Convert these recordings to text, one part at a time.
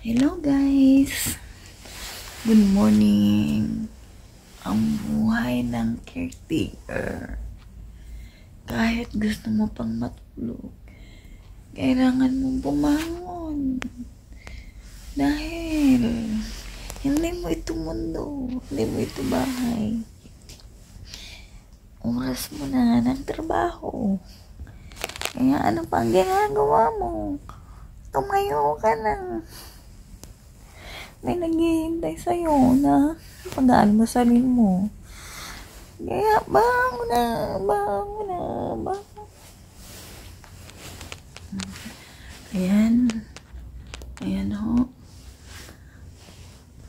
Hello guys! Good morning! Ang buhay ng caretaker. Kahit gusto mo pang matulog, kailangan mong bumangon. Dahil hindi mo ito mundo, hindi mo ito bahay. Oras mo na ng trabaho. Kaya ano pang ginagawa mo? Tumayo ka na. May naghihintay sa'yo na pag-almasalin mo. Kaya bangon na, bangon na, bangon. Ayan ho.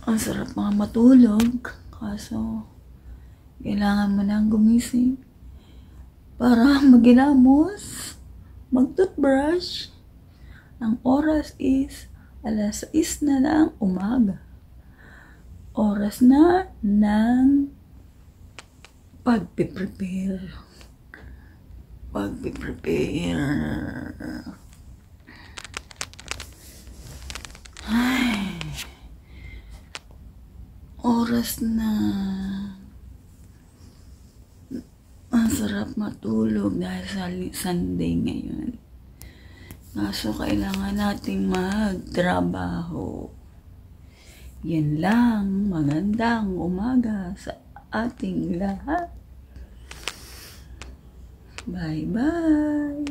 Ang sarap mga matulog. Kaso, kailangan mo nang gumising para magilamos, mag-toothbrush. Ang oras is 6:00 na ng umaga. Oras na ng pagpiprepare. Ay, oras na. Ang sarap matulog dahil sa Sunday ngayon. Kaso kailangan nating magtrabaho. Yan lang. Magandang umaga sa ating lahat. Bye-bye.